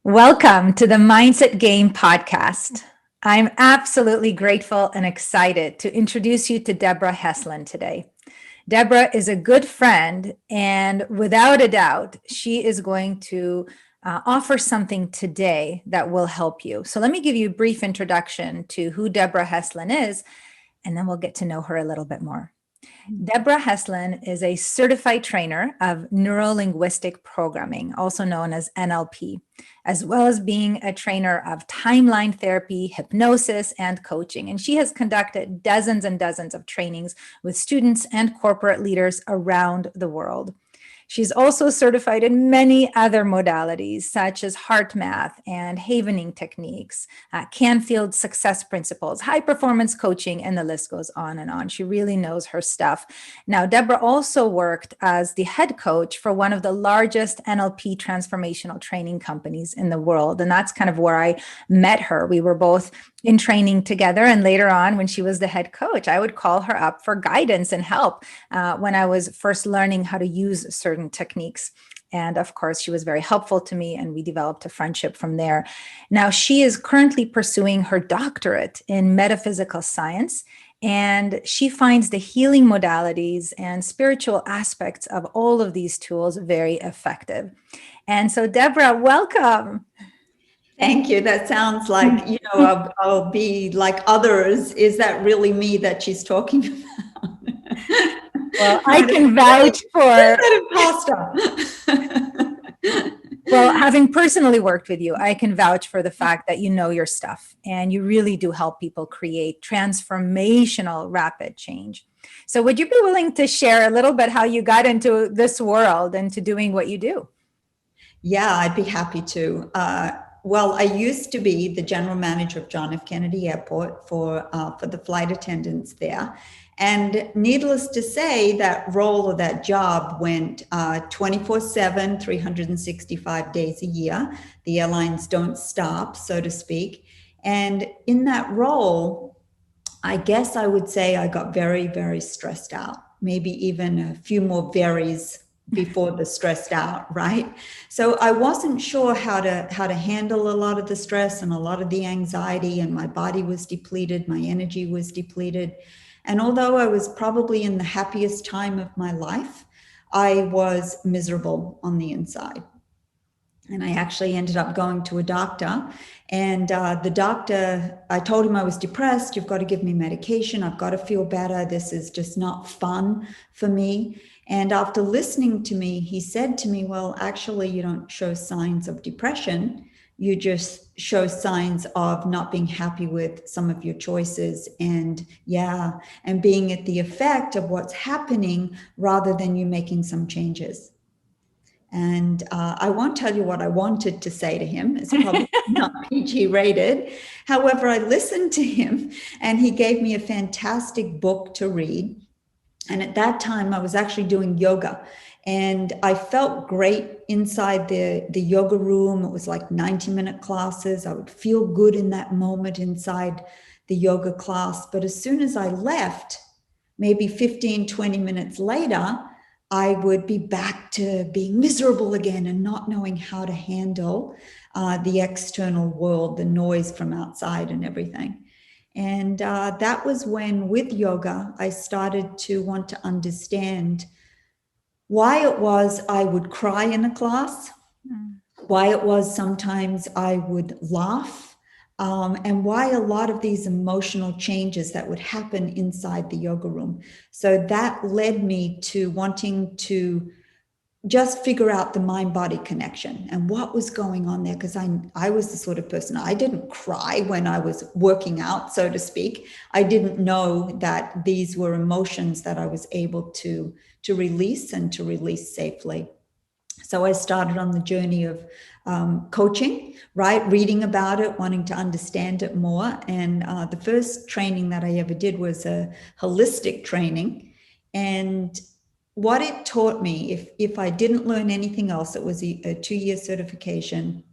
Welcome to the Mindset Game podcast. I'm absolutely grateful and excited to introduce you to Debra Heslin today. Debra is a good friend, and without a doubt, she is going to offer something today that will help you. So let me give you a brief introduction to who Debra Heslin is, and then we'll get to know her a little bit more. Debra Heslin is a certified trainer of Neuro-Linguistic Programming, also known as NLP, as well as being a trainer of timeline therapy, hypnosis, and coaching. And she has conducted dozens and dozens of trainings with students and corporate leaders around the world. She's also certified in many other modalities, such as HeartMath and havening techniques, Canfield Success Principles, high performance coaching, and the list goes on and on. She really knows her stuff. Now, Debra also worked as the head coach for one of the largest NLP transformational training companies in the world. And that's kind of where I met her. We were both in training together. And later on, when she was the head coach, I would call her up for guidance and help when I was first learning how to use certain techniques. And of course, she was very helpful to me, and we developed a friendship from there. Now, she is currently pursuing her doctorate in metaphysical science, and she finds the healing modalities and spiritual aspects of all of these tools very effective. And so, Debra, welcome. Thank you. That sounds like, I'll be like others. Is that really me that she's talking about? Well, I can vouch for that imposter. Well, having personally worked with you, I can vouch for the fact that you know your stuff and you really do help people create transformational rapid change. So would you be willing to share a little bit how you got into this world and to doing what you do? Yeah, I'd be happy to. Well, I used to be the general manager of John F. Kennedy Airport for the flight attendants there. And needless to say, that role or that job went 24/7, 365 days a year. The airlines don't stop, so to speak. And in that role, I guess I would say I got very, very stressed out, maybe even a few more berries before the stressed out, right? So I wasn't sure how to handle a lot of the stress and a lot of the anxiety, and my body was depleted, my energy was depleted. And although I was probably in the happiest time of my life, I was miserable on the inside. And I actually ended up going to a doctor, and the doctor, I told him I was depressed. You've got to give me medication. I've got to feel better. This is just not fun for me. And after listening to me, he said to me, well, actually, you don't show signs of depression. You just show signs of not being happy with some of your choices and being at the effect of what's happening rather than you making some changes. And I won't tell you what I wanted to say to him. It's probably not PG rated. However, I listened to him, and he gave me a fantastic book to read. And at that time, I was actually doing yoga, and I felt great inside the yoga room. It was like 90-minute classes. I would feel good in that moment inside the yoga class. But as soon as I left, maybe 15, 20 minutes later, I would be back to being miserable again and not knowing how to handle the external world, the noise from outside and everything. And that was when, with yoga, I started to want to understand why it was I would cry in a class, why it was sometimes I would laugh, and why a lot of these emotional changes that would happen inside the yoga room. So that led me to wanting to just figure out the mind-body connection and what was going on there, because I was the sort of person, I didn't cry when I was working out, so to speak. I didn't know that these were emotions that I was able to release and to release safely. So I started on the journey of coaching, right? Reading about it, wanting to understand it more. And the first training that I ever did was a holistic training. And what it taught me, if I didn't learn anything else, it was a 2-year certification.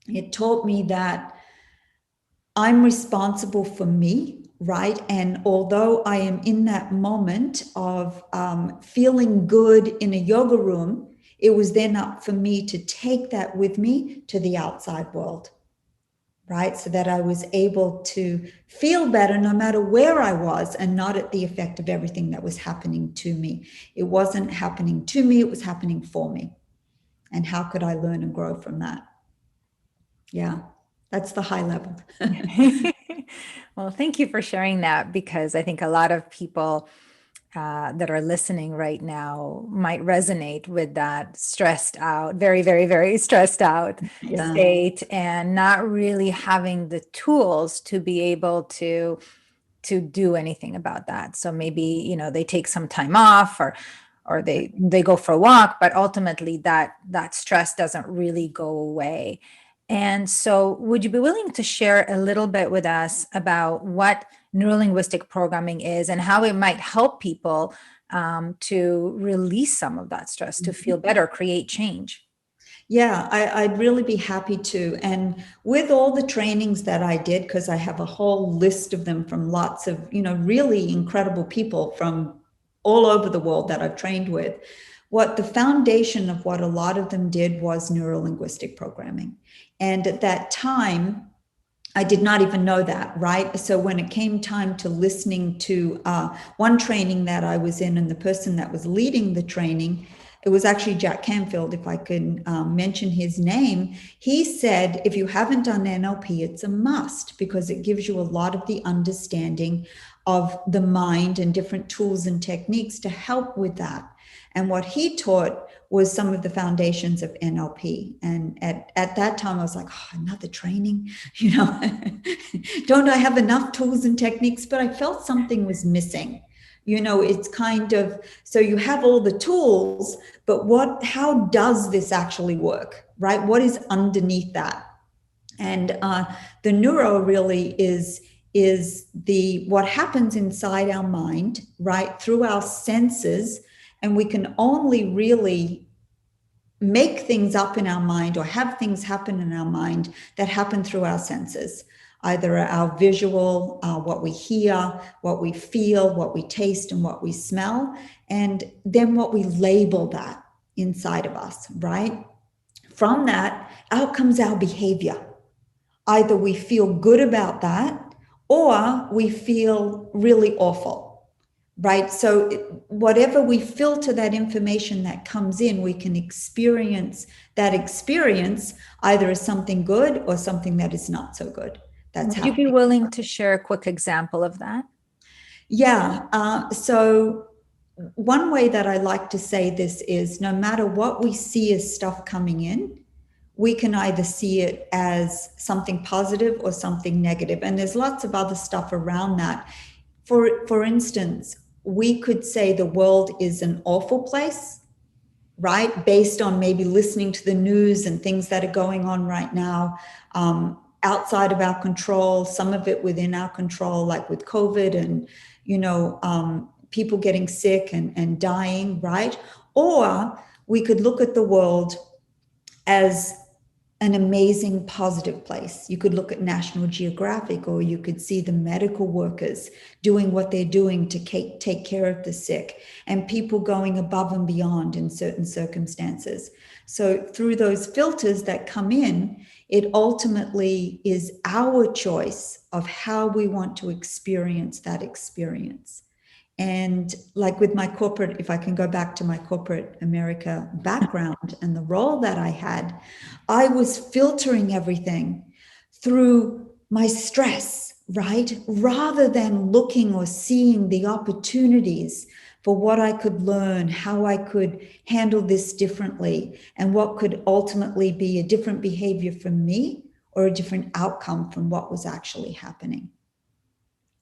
It taught me that I'm responsible for me, right? And although I am in that moment of feeling good in a yoga room, it was then up for me to take that with me to the outside world, right? So that I was able to feel better no matter where I was, and not at the effect of everything that was happening to me. It wasn't happening to me, it was happening for me. And how could I learn and grow from that? Yeah, that's the high level. Well, thank you for sharing that, because I think a lot of people that are listening right now might resonate with that stressed out, very, very, very stressed out state, and not really having the tools to be able to do anything about that. So maybe, they take some time off, or they go for a walk, but ultimately that stress doesn't really go away. And so would you be willing to share a little bit with us about what neurolinguistic programming is and how it might help people to release some of that stress, to feel better, create change? Yeah, I'd really be happy to. And with all the trainings that I did, because I have a whole list of them from lots of, really incredible people from all over the world that I've trained with, what the foundation of what a lot of them did was neuro-linguistic programming. And at that time, I did not even know that, right? So when it came time to listening to one training that I was in, and the person that was leading the training, it was actually Jack Canfield, if I could mention his name. He said, if you haven't done NLP, it's a must, because it gives you a lot of the understanding of the mind and different tools and techniques to help with that. And what he taught was some of the foundations of NLP. And at that time, I was like, oh, another training, don't I have enough tools and techniques? But I felt something was missing. It's kind of, so you have all the tools, but how does this actually work, right? What is underneath that? And the neuro really is what happens inside our mind, right, through our senses. And we can only really make things up in our mind, or have things happen in our mind that happen through our senses, either our visual, what we hear, what we feel, what we taste, and what we smell, and then what we label that inside of us, right? From that, out comes our behavior. Either we feel good about that, or we feel really awful. Right. So whatever we filter that information that comes in, we can experience that experience either as something good or something that is not so good. Would you be willing to share a quick example of that? Yeah. So one way that I like to say this is, no matter what we see as stuff coming in, we can either see it as something positive or something negative. And there's lots of other stuff around that. For instance, we could say the world is an awful place, right? Based on maybe listening to the news and things that are going on right now, outside of our control, some of it within our control, like with COVID and, people getting sick and dying, right? Or we could look at the world as an amazing positive place. You could look at National Geographic, or you could see the medical workers doing what they're doing to take care of the sick, and people going above and beyond in certain circumstances. So through those filters that come in, it ultimately is our choice of how we want to experience that experience. And like with my corporate, if I can go back to my corporate America background and the role that I had, I was filtering everything through my stress, right? Rather than looking or seeing the opportunities for what I could learn, how I could handle this differently, and what could ultimately be a different behavior from me or a different outcome from what was actually happening.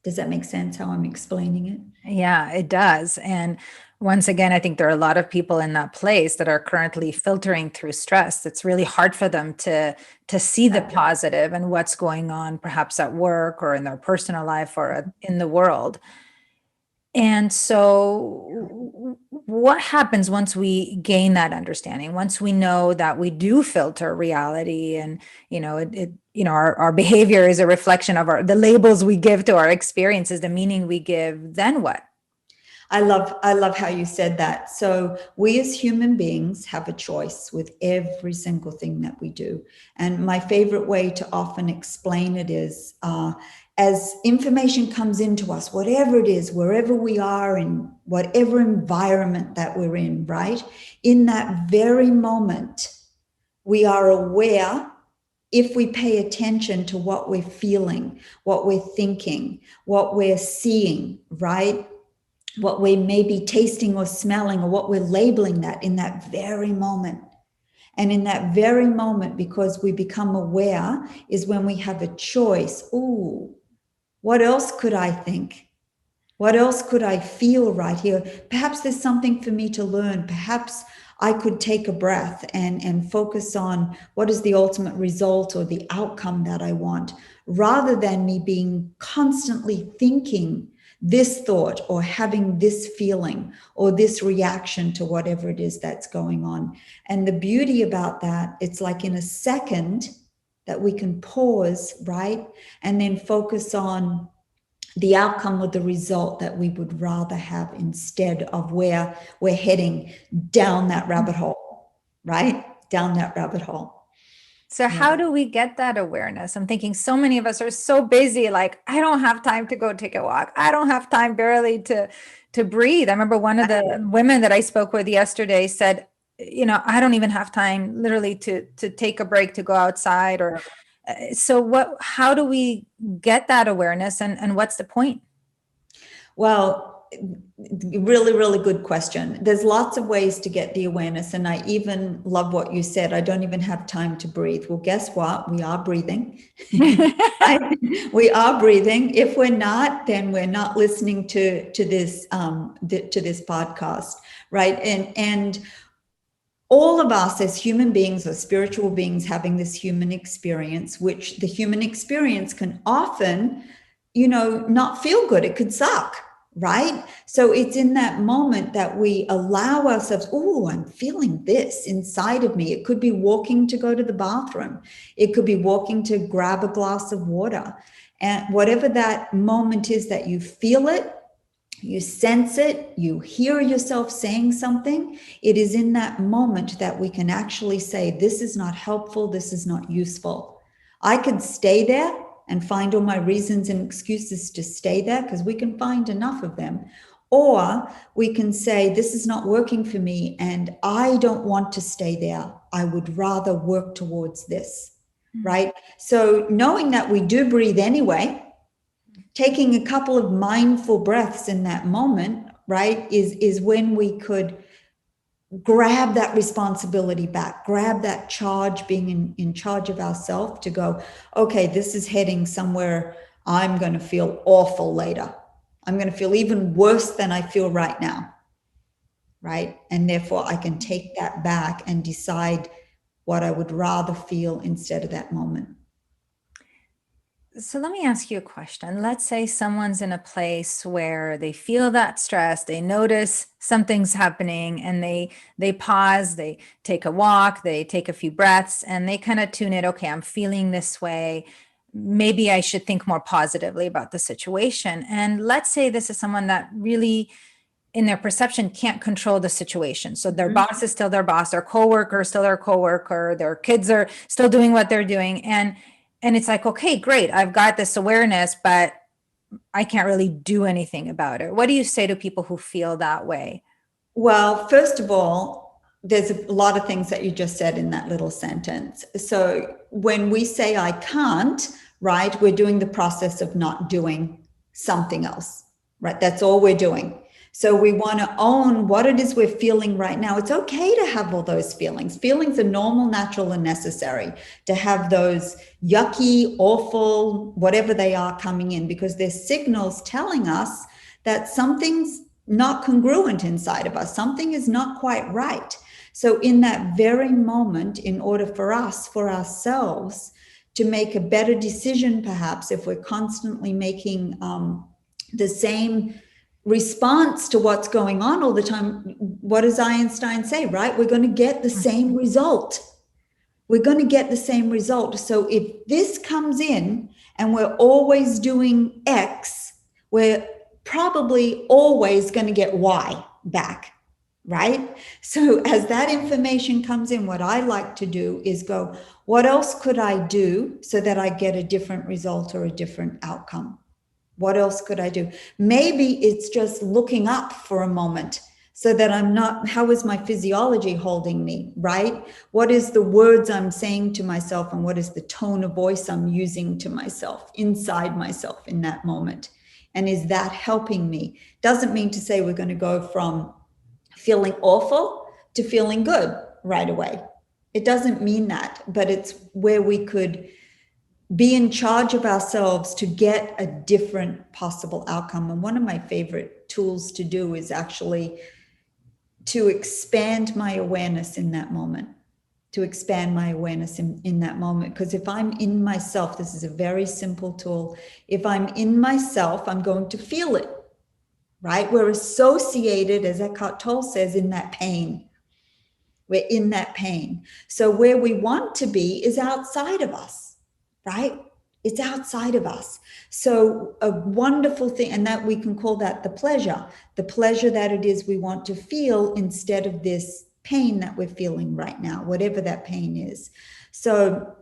Does that make sense how I'm explaining it? Yeah, it does. And once again, I think there are a lot of people in that place that are currently filtering through stress. It's really hard for them to see the positive and what's going on, perhaps at work or in their personal life or in the world. And so what happens once we gain that understanding, once we know that we do filter reality, and, our behavior is a reflection of the labels we give to our experiences, the meaning we give, then what? I love how you said that. So we as human beings have a choice with every single thing that we do. And my favorite way to often explain it is, as information comes into us, whatever it is, wherever we are, in whatever environment that we're in, right? In that very moment, we are aware, if we pay attention to what we're feeling, what we're thinking, what we're seeing, right? What we may be tasting or smelling, or what we're labeling that in that very moment. And in that very moment, because we become aware, is when we have a choice. Ooh, what else could I think? What else could I feel right here? Perhaps there's something for me to learn. Perhaps I could take a breath and focus on what is the ultimate result or the outcome that I want, rather than me being constantly thinking this thought or having this feeling or this reaction to whatever it is that's going on. And the beauty about that, it's like in a second that we can pause, right? And then focus on the outcome or the result that we would rather have, instead of where we're heading down that rabbit hole, right? Down that rabbit hole. So how do we get that awareness? I'm thinking so many of us are so busy, like, I don't have time to go take a walk. I don't have time barely to breathe. I remember one of the women that I spoke with yesterday said, I don't even have time literally to take a break, to go outside. Or so how do we get that awareness, and what's the point? Well, really, really good question. There's lots of ways to get the awareness. And I even love what you said. I don't even have time to breathe. Well, guess what? We are breathing. We are breathing. If we're not, then we're not listening to this podcast, right? And all of us as human beings or spiritual beings having this human experience, which the human experience can often, not feel good. It could suck, right? So it's in that moment that we allow ourselves, oh, I'm feeling this inside of me. It could be walking to go to the bathroom. It could be walking to grab a glass of water. And whatever that moment is that you feel it, you sense it, you hear yourself saying something, it is in that moment that we can actually say, this is not helpful, this is not useful. I could stay there and find all my reasons and excuses to stay there, because we can find enough of them. Or we can say, this is not working for me and I don't want to stay there. I would rather work towards this, right? So knowing that we do breathe anyway, taking a couple of mindful breaths in that moment, right, is when we could grab that responsibility back, grab that charge, being in charge of ourselves, to go, okay, this is heading somewhere. I'm going to feel awful later. I'm going to feel even worse than I feel right now, right? And therefore I can take that back and decide what I would rather feel instead of that moment. So let me ask you a question. Let's say someone's in a place where they feel that stress, they notice something's happening, and they pause, they take a walk, they take a few breaths, and they kind of tune it. Okay, I'm feeling this way. Maybe I should think more positively about the situation. And let's say this is someone that really, in their perception, can't control the situation. So their boss is still their boss, their coworker is still their coworker, their kids are still doing what they're doing. And it's like, okay, great, I've got this awareness, but I can't really do anything about it. What do you say to people who feel that way? Well, first of all, there's a lot of things that you just said in that little sentence. So when we say I can't, right, we're doing the process of not doing something else, right? That's all we're doing. So we want to own what it is we're feeling right now. It's okay to have all those feelings. Feelings are normal, natural, and necessary to have those yucky, awful, whatever they are coming in, because they're signals telling us that something's not congruent inside of us. Something is not quite right. So in that very moment, in order for us, for ourselves, to make a better decision, perhaps if we're constantly making the same response to what's going on all the time, what does Einstein say, right? We're going to get the same result. We're going to get the same result. So if this comes in and we're always doing X, we're probably always going to get Y back, right? So as that information comes in, what I like to do is go, what else could I do so that I get a different result or a different outcome? What else could I do? Maybe it's just looking up for a moment so that I'm not, how is my physiology holding me, right? What is the words I'm saying to myself, and what is the tone of voice I'm using to myself, inside myself in that moment? And is that helping me? Doesn't mean to say we're going to go from feeling awful to feeling good right away. It doesn't mean that, but it's where we could be in charge of ourselves to get a different possible outcome. And one of my favorite tools to do is actually to expand my awareness in that moment, to expand my awareness in that moment. Because if I'm in myself, this is a very simple tool. If I'm in myself, I'm going to feel it, right? We're associated, as Eckhart Tolle says, in that pain. We're in that pain. So where we want to be is outside of us, right? It's outside of us. So a wonderful thing, and that we can call that the pleasure that it is we want to feel instead of this pain that we're feeling right now, whatever that pain is. So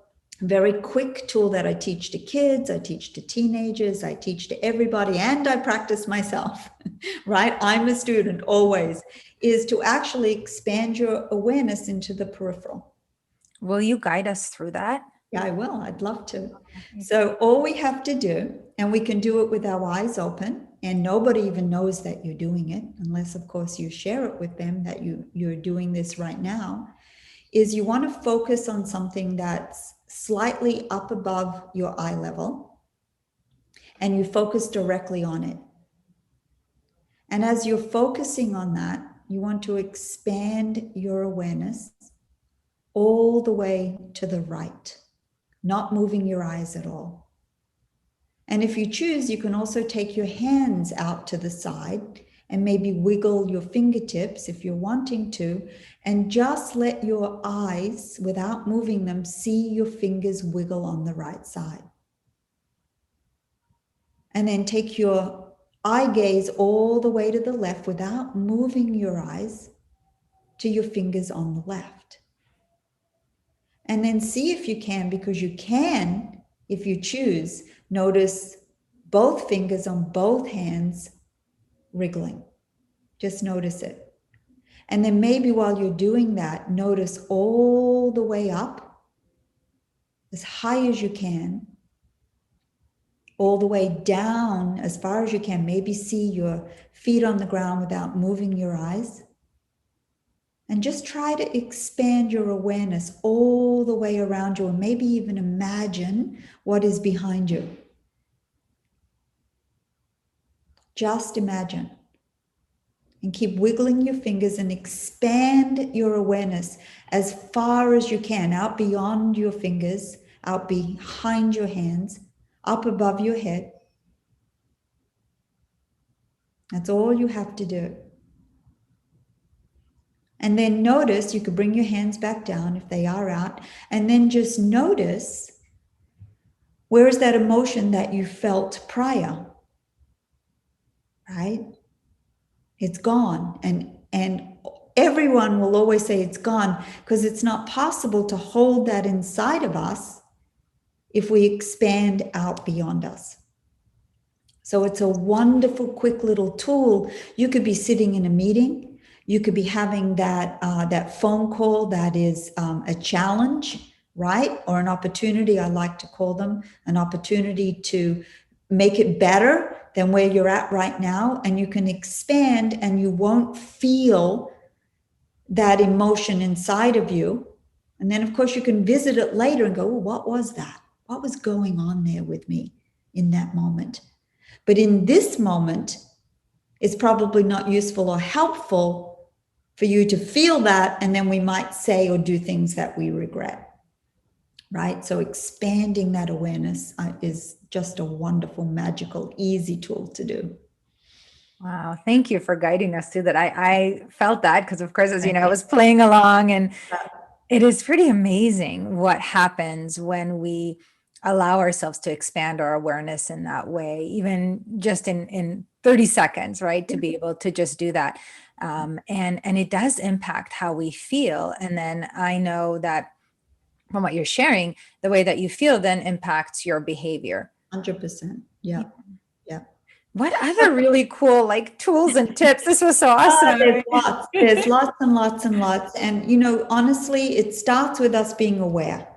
very quick tool that I teach to kids, I teach to teenagers, I teach to everybody, and I practice myself, right? I'm a student always, is to actually expand your awareness into the peripheral. Will you guide us through that? Yeah, I will. I'd love to. So all we have to do, and we can do it with our eyes open, and nobody even knows that you're doing it, unless, of course, you share it with them that you're doing this right now, is you want to focus on something that's slightly up above your eye level, and you focus directly on it. And as you're focusing on that, you want to expand your awareness all the way to the right, not moving your eyes at all. And if you choose, you can also take your hands out to the side and maybe wiggle your fingertips if you're wanting to, and just let your eyes, without moving them, see your fingers wiggle on the right side. And then take your eye gaze all the way to the left without moving your eyes to your fingers on the left. And then see if you can, because you can, if you choose, notice both fingers on both hands wriggling. Just notice it. And then maybe while you're doing that, notice all the way up, as high as you can, all the way down as far as you can. Maybe see your feet on the ground without moving your eyes. And just try to expand your awareness all the way around you, and maybe even imagine what is behind you. Just imagine. And keep wiggling your fingers and expand your awareness as far as you can, out beyond your fingers, out behind your hands, up above your head. That's all you have to do. And then notice, you could bring your hands back down if they are out, and then just notice, where is that emotion that you felt prior, right? It's gone. And everyone will always say it's gone, because it's not possible to hold that inside of us if we expand out beyond us. So it's a wonderful, quick little tool. You could be sitting in a meeting. You could be having that phone call that is a challenge, right? Or an opportunity, I like to call them, an opportunity to make it better than where you're at right now. And you can expand, and you won't feel that emotion inside of you. And then, of course, you can visit it later and go, oh, what was that? What was going on there with me in that moment? But in this moment, it's probably not useful or helpful for you to feel that, and then we might say or do things that we regret, right? So expanding that awareness is just a wonderful, magical, easy tool to do. Wow. Thank you for guiding us through that. I felt that because, of course, as you know, I was playing along, and it is pretty amazing what happens when we allow ourselves to expand our awareness in that way, even just in 30 seconds, right? To be able to just do that. And it does impact how we feel. And then I know that from what you're sharing, the way that you feel then impacts your behavior. 100%. Yeah. Yeah. What other really cool like tools and tips? This was so awesome. There's lots. There's lots and lots and lots. And, you know, honestly, it starts with us being aware.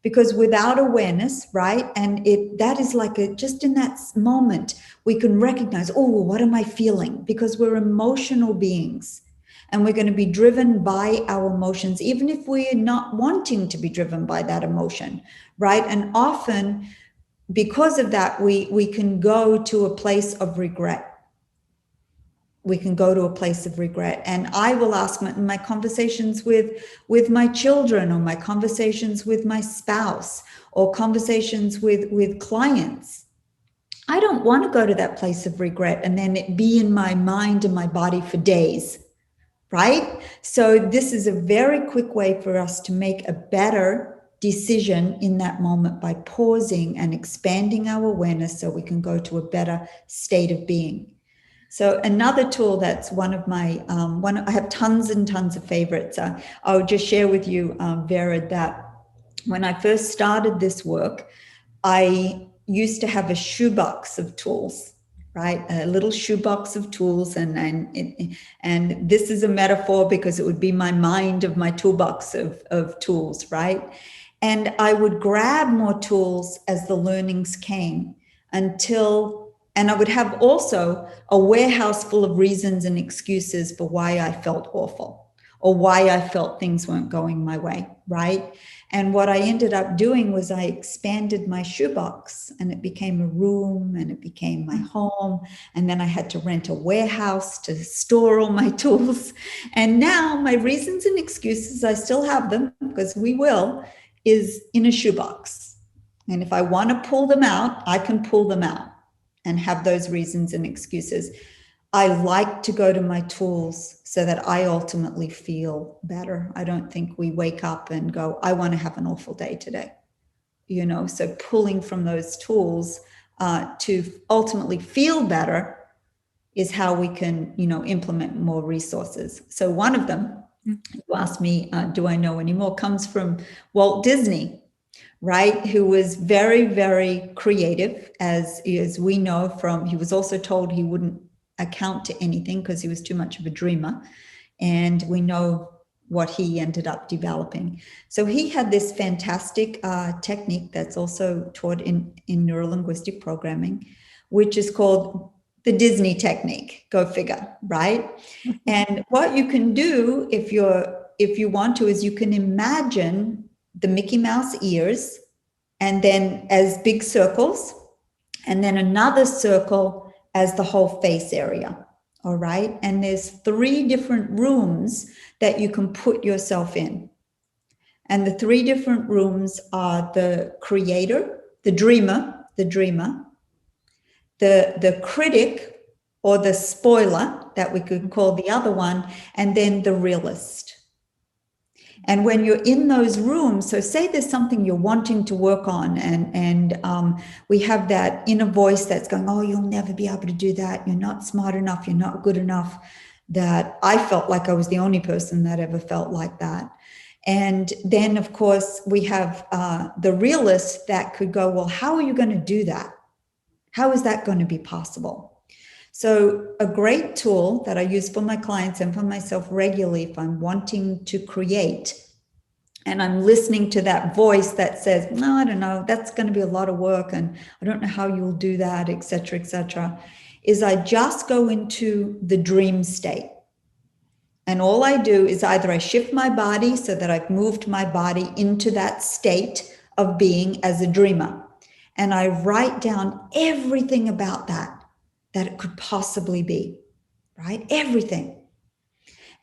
Because without awareness, right, and that is like just in that moment, we can recognize, oh, what am I feeling? Because we're emotional beings and we're going to be driven by our emotions, even if we're not wanting to be driven by that emotion, right? And often because of that, we can go to a place of regret. We can go to a place of regret. And I will ask my conversations with my children, or my conversations with my spouse, or conversations with clients. I don't want to go to that place of regret and then it be in my mind and my body for days, right? So this is a very quick way for us to make a better decision in that moment by pausing and expanding our awareness so we can go to a better state of being. So another tool that's one of my, I have tons and tons of favorites. I'll just share with you, Vera, that when I first started this work, I used to have a shoebox of tools, right? A little shoebox of tools. And this is a metaphor because it would be my mind of my toolbox of tools, right? And I would grab more tools as the learnings came and I would have also a warehouse full of reasons and excuses for why I felt awful or why I felt things weren't going my way, right? And what I ended up doing was I expanded my shoebox and it became a room and it became my home. And then I had to rent a warehouse to store all my tools. And now my reasons and excuses, I still have them because we will, is in a shoebox. And if I want to pull them out, I can pull them out and have those reasons and excuses. I like to go to my tools so that I ultimately feel better. I don't think we wake up and go, I want to have an awful day today. You know, so pulling from those tools to ultimately feel better is how we can, you know, implement more resources. So one of them, you asked me, do I know any more, comes from Walt Disney, right? Who was very, very creative, as we know from, he was also told he wouldn't account to anything because he was too much of a dreamer. And we know what he ended up developing. So he had this fantastic technique that's also taught in neuro-linguistic programming, which is called the Disney technique. Go figure, right? And what you can do if you want to is you can imagine the Mickey Mouse ears and then as big circles, and then another circle as the whole face area. All right. And there's 3 different rooms that you can put yourself in. And the 3 different rooms are the creator, the dreamer, the critic or the spoiler that we could call the other one, and then the realist. And when you're in those rooms, so say there's something you're wanting to work on, and we have that inner voice that's going, oh, you'll never be able to do that. You're not smart enough. You're not good enough. That I felt like I was the only person that ever felt like that. And then, of course, we have the realist that could go, well, how are you going to do that? How is that going to be possible? So a great tool that I use for my clients and for myself regularly if I'm wanting to create and I'm listening to that voice that says, no, I don't know, that's going to be a lot of work and I don't know how you'll do that, et cetera, is I just go into the dream state. And all I do is either I shift my body so that I've moved my body into that state of being as a dreamer. And I write down everything about that it could possibly be, right? Everything.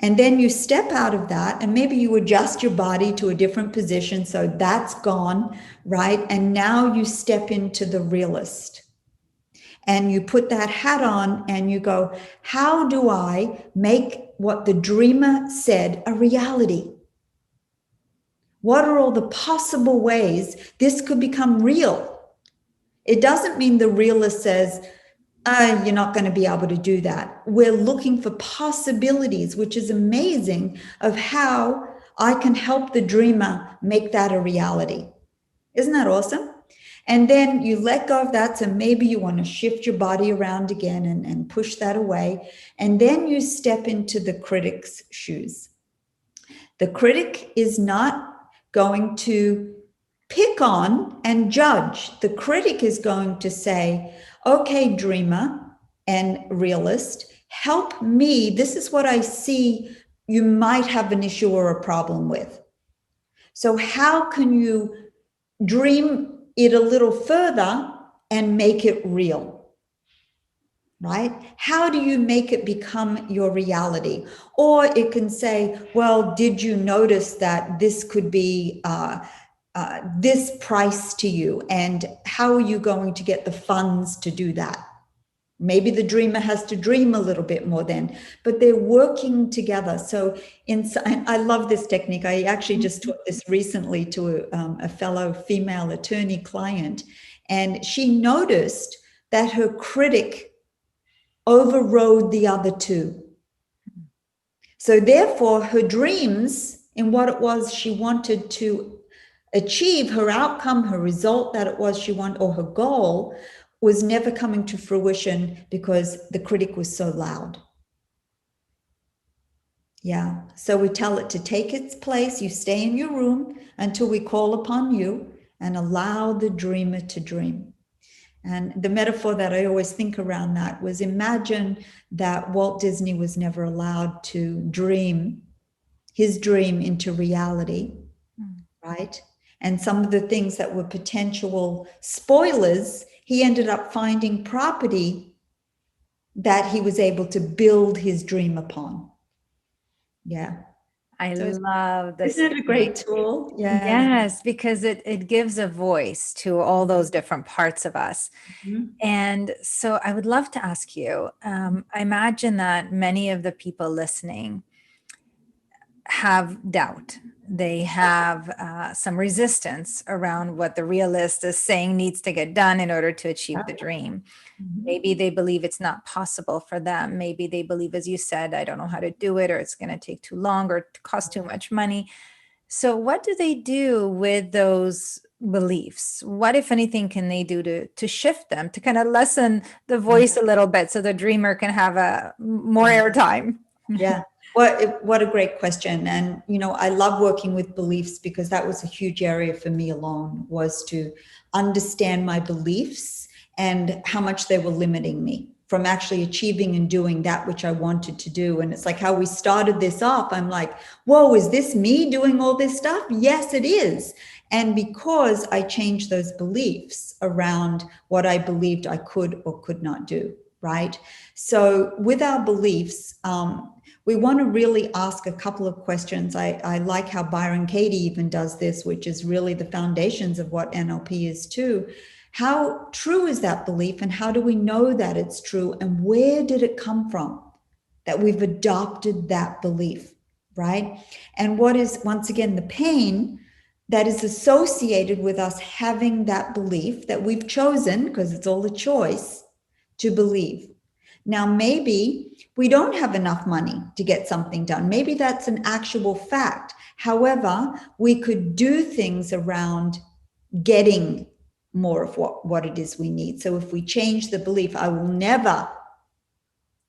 And then you step out of that and maybe you adjust your body to a different position. So that's gone, right? And now you step into the realist. And you put that hat on and you go, how do I make what the dreamer said a reality? What are all the possible ways this could become real? It doesn't mean the realist says, you're not going to be able to do that. We're looking for possibilities, which is amazing, of how I can help the dreamer make that a reality. Isn't that awesome? And then you let go of that. So maybe you want to shift your body around again and push that away. And then you step into the critic's shoes. The critic is not going to pick on and judge. The critic is going to say, okay, dreamer and realist, help me. This is what I see you might have an issue or a problem with. So how can you dream it a little further and make it real? Right? How do you make it become your reality? Or it can say, well, did you notice that this could be this price to you? And how are you going to get the funds to do that? Maybe the dreamer has to dream a little bit more then, but they're working together. So I love this technique. I actually just taught this recently to a fellow female attorney client, and she noticed that her critic overrode the other two. So therefore, her dreams and what it was she wanted to achieve, her outcome, her result that it was she wanted, or her goal, was never coming to fruition because the critic was so loud. Yeah. So we tell it to take its place. You stay in your room until we call upon you, and allow the dreamer to dream. And the metaphor that I always think around that was, imagine that Walt Disney was never allowed to dream his dream into reality, right? And some of the things that were potential spoilers, he ended up finding property that he was able to build his dream upon. Yeah. I love this. Isn't it a great tool? Yeah. Yes, because it gives a voice to all those different parts of us. Mm-hmm. And so I would love to ask you, I imagine that many of the people listening have doubt. They have some resistance around what the realist is saying needs to get done in order to achieve the dream. Mm-hmm. Maybe they believe it's not possible for them. Maybe they believe, as you said, I don't know how to do it, or it's going to take too long, or cost too much money. So what do they do with those beliefs? What, if anything, can they do to shift them, to kind of lessen the voice a little bit so the dreamer can have a more airtime? Yeah. What a great question. And, I love working with beliefs, because that was a huge area for me alone, was to understand my beliefs and how much they were limiting me from actually achieving and doing that which I wanted to do. And it's like how we started this off. I'm like, whoa, is this me doing all this stuff? Yes, it is. And because I changed those beliefs around what I believed I could or could not do, right? So with our beliefs, we want to really ask a couple of questions. I like how Byron Katie even does this, which is really the foundations of what NLP is too. How true is that belief, and how do we know that it's true, and where did it come from that we've adopted that belief, right? And what is, once again, the pain that is associated with us having that belief that we've chosen, because it's all a choice, to believe. Now, maybe we don't have enough money to get something done. Maybe that's an actual fact. However, we could do things around getting more of what it is we need. So if we change the belief, I will never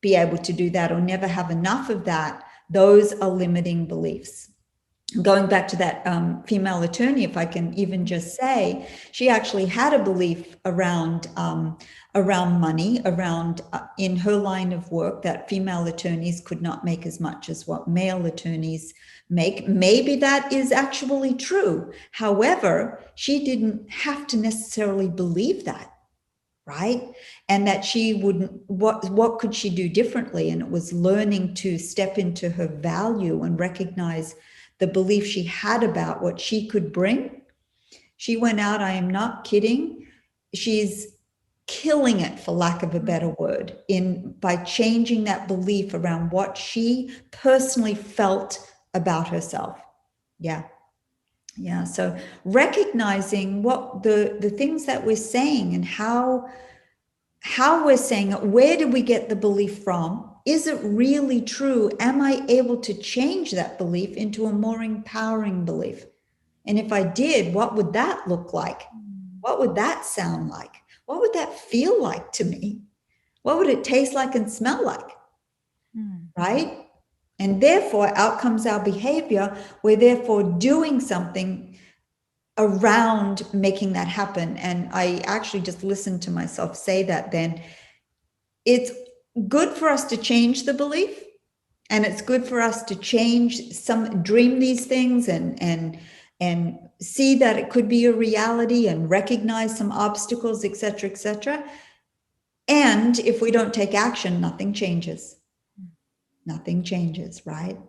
be able to do that, or never have enough of that, those are limiting beliefs. Going back to that female attorney, if I can even just say, she actually had a belief around money, around in her line of work, that female attorneys could not make as much as what male attorneys make. Maybe that is actually true. However, she didn't have to necessarily believe that, right? And that she wouldn't, what could she do differently? And it was learning to step into her value and recognize the belief she had about what she could bring. She went out, I am not kidding, she's killing it, for lack of a better word, by changing that belief around what she personally felt about herself. Yeah. Yeah. So recognizing what the things that we're saying and how we're saying it, where did we get the belief from? Is it really true? Am I able to change that belief into a more empowering belief? And if I did, what would that look like? What would that sound like? What would that feel like to me? What would it taste like and smell like? Right? And therefore, out comes our behavior. We're therefore doing something around making that happen. And I actually just listened to myself say that then. It's good for us to change the belief, and it's good for us to dream these things and see that it could be a reality and recognize some obstacles, etc., etc. And if we don't take action, nothing changes. Nothing changes, right?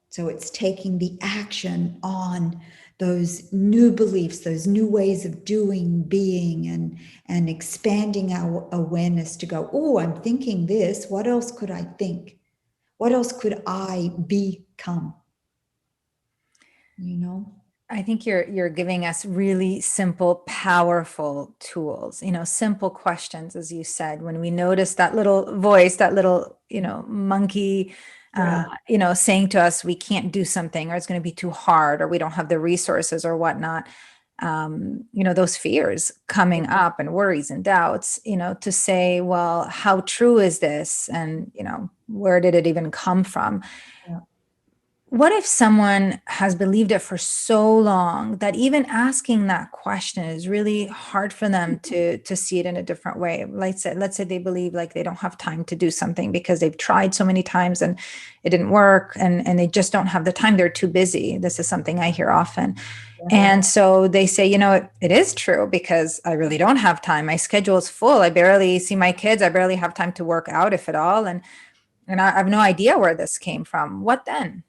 So it's taking the action on those new beliefs, those new ways of doing, being, and expanding our awareness to go, oh, I'm thinking this. What else could I think? What else could I become? You know? I think you're giving us really simple, powerful tools, simple questions, as you said. When we notice that little voice, that little, monkey, saying to us, we can't do something, or it's going to be too hard, or we don't have the resources or whatnot. Those fears coming up and worries and doubts, to say, well, how true is this? And, where did it even come from? Yeah. What if someone has believed it for so long that even asking that question is really hard for them to see it in a different way? Let's say they believe like they don't have time to do something because they've tried so many times and it didn't work, and they just don't have the time. They're too busy. This is something I hear often. Yeah. And so they say, it is true because I really don't have time. My schedule is full. I barely see my kids. I barely have time to work out, if at all. And I have no idea where this came from. What then?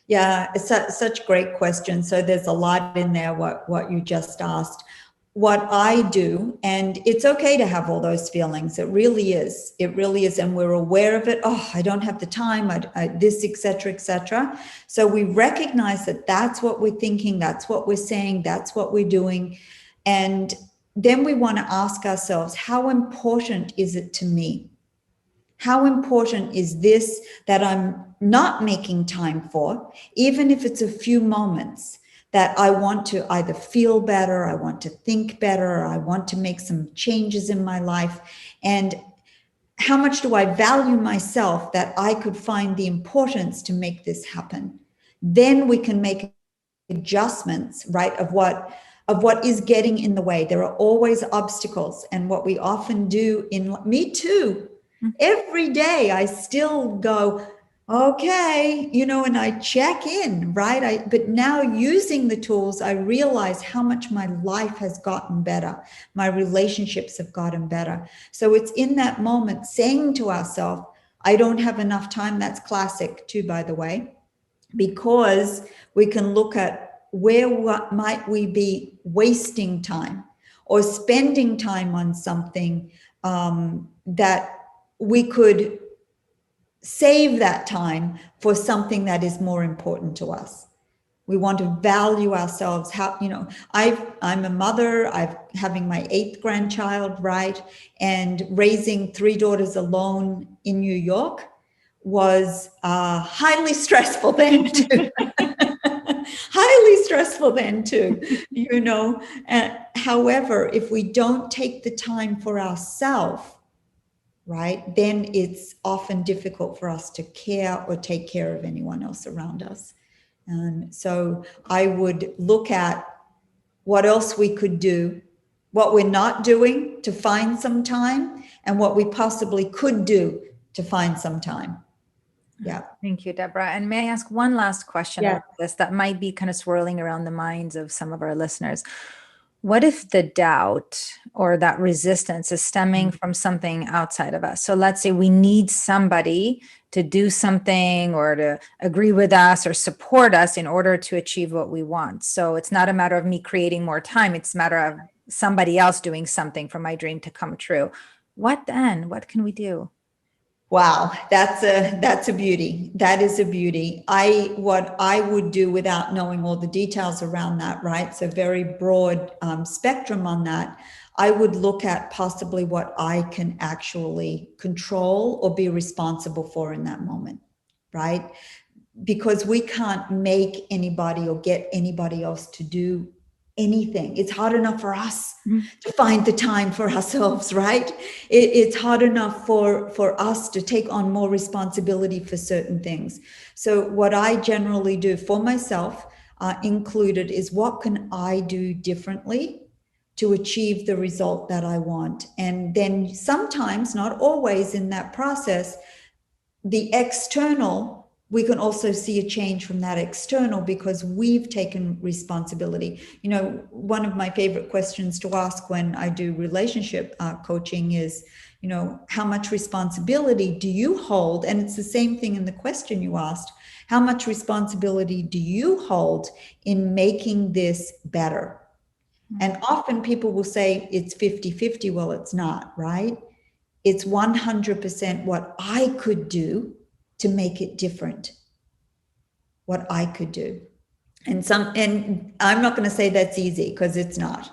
Yeah, it's such great question. So there's a lot in there, what you just asked. What I do, and it's okay to have all those feelings. It really is. It really is. And we're aware of it. Oh, I don't have the time, this, et cetera, et cetera. So we recognize that that's what we're thinking, that's what we're saying, that's what we're doing. And then we want to ask ourselves, how important is it to me? How important is this that I'm not making time for, even if it's a few moments that I want to either feel better, I want to think better, or I want to make some changes in my life? And how much do I value myself that I could find the importance to make this happen? Then we can make adjustments, right, of what is getting in the way. There are always obstacles. And what we often do me too, every day I still go, okay, and I check in, right? But now using the tools, I realize how much my life has gotten better. My relationships have gotten better. So it's in that moment saying to ourselves, I don't have enough time. That's classic too, by the way, because we can look at what might we be wasting time or spending time on something that we could save that time for something that is more important to us. We want to value ourselves. I'm a mother. I'm having my 8th grandchild, right? And raising 3 daughters alone in New York was highly stressful then too. Highly stressful then too, However, if we don't take the time for ourselves, right, then it's often difficult for us to care or take care of anyone else around us. And so I would look at what else we could do, what we're not doing to find some time, and what we possibly could do to find some time. Yeah. Thank you, Debra. And may I ask one last question about this that might be kind of swirling around the minds of some of our listeners? What if the doubt or that resistance is stemming from something outside of us? So let's say we need somebody to do something or to agree with us or support us in order to achieve what we want. So it's not a matter of me creating more time. It's a matter of somebody else doing something for my dream to come true. What then? What can we do? Wow, that's a beauty. That is a beauty. What I would do without knowing all the details around that, right? So very broad spectrum on that. I would look at possibly what I can actually control or be responsible for in that moment, right? Because we can't make anybody or get anybody else to do anything. It's hard enough for us to find the time for ourselves, right? It's hard enough for us to take on more responsibility for certain things. So what I generally do for myself included is, what can I do differently to achieve the result that I want? And then sometimes, not always in that process, the external, we can also see a change from that external because we've taken responsibility. You know, one of my favorite questions to ask when I do relationship coaching is, you know, how much responsibility do you hold? And it's the same thing in the question you asked. How much responsibility do you hold in making this better? And often people will say it's 50-50. Well, it's not, right? It's 100% what I could do to make it different. What I could do. And I'm not going to say that's easy, because it's not.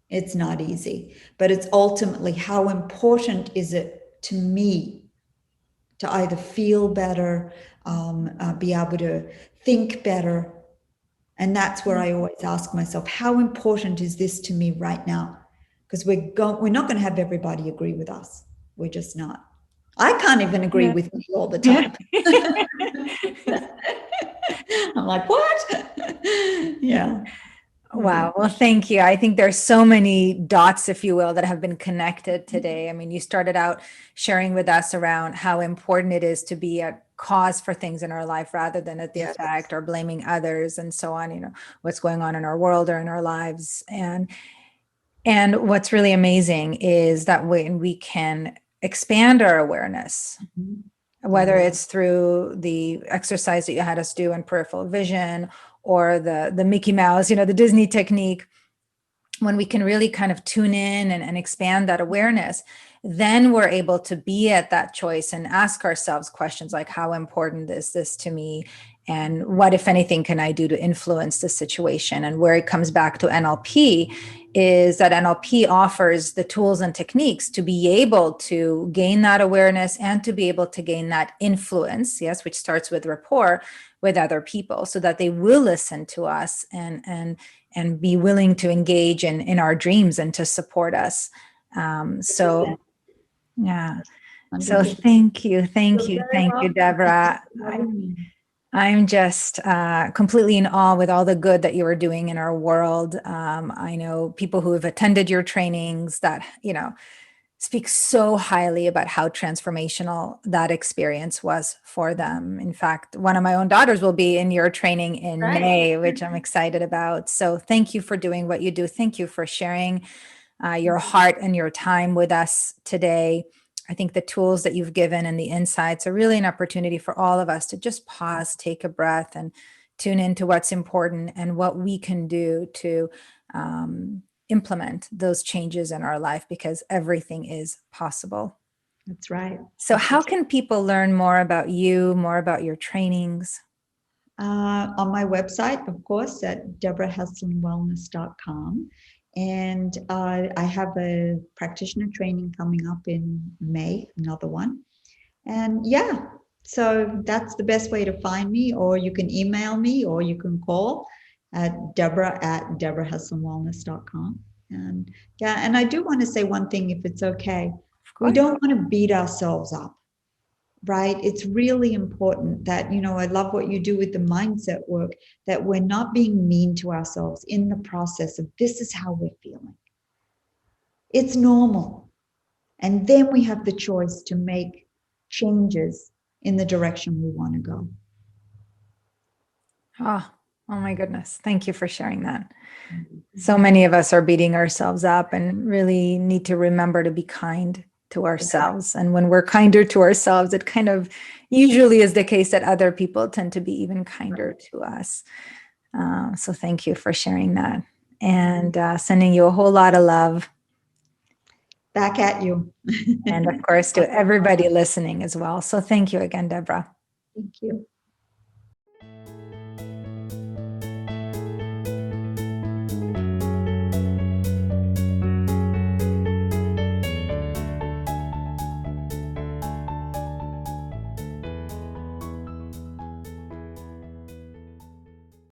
It's not easy. But it's ultimately, how important is it to me to either feel better, be able to think better. And that's where I always ask myself, how important is this to me right now? Because we're not going to have everybody agree with us. We're just not. I can't even agree with me all the time. I'm like, what? Yeah. Wow. Well, thank you. I think there's so many dots, if you will, that have been connected today. I mean, you started out sharing with us around how important it is to be a cause for things in our life rather than at the effect, or blaming others and so on, you know, what's going on in our world or in our lives. And what's really amazing is that when we can expand our awareness, whether it's through the exercise that you had us do in peripheral vision, or the Mickey Mouse, you know, the Disney technique, when we can really kind of tune in and expand that awareness, then we're able to be at that choice and ask ourselves questions like, how important is this to me? And what, if anything, can I do to influence the situation? And where it comes back to NLP is that NLP offers the tools and techniques to be able to gain that awareness and to be able to gain that influence, yes, which starts with rapport with other people, so that they will listen to us and be willing to engage in our dreams and to support us. So, yeah. So thank you, Debra. I'm just completely in awe with all the good that you are doing in our world. I know people who have attended your trainings that, you know, speak so highly about how transformational that experience was for them. In fact, one of my own daughters will be in your training in May, which I'm excited about. So thank you for doing what you do. Thank you for sharing your heart and your time with us today. I think the tools that you've given and the insights are really an opportunity for all of us to just pause, take a breath, and tune into what's important and what we can do to implement those changes in our life, because everything is possible. That's right. So how can people learn more about you, more about your trainings? On my website, of course, at debraheslinwellness.com. And I have a practitioner training coming up in May, another one. And yeah, so that's the best way to find me, or you can email me, or you can call at debraheslinwellness.com. And yeah, and I do want to say one thing, if it's okay. We don't want to beat ourselves up, right? It's really important that, you know, I love what you do with the mindset work, that we're not being mean to ourselves in the process of, this is how we're feeling. It's normal. And then we have the choice to make changes in the direction we want to go. Oh my goodness. Thank you for sharing that. So many of us are beating ourselves up and really need to remember to be kind to ourselves. And when we're kinder to ourselves, it kind of usually is the case that other people tend to be even kinder to us. So thank you for sharing that, and sending you a whole lot of love. Back at you. And of course, to everybody listening as well. So thank you again, Debra. Thank you.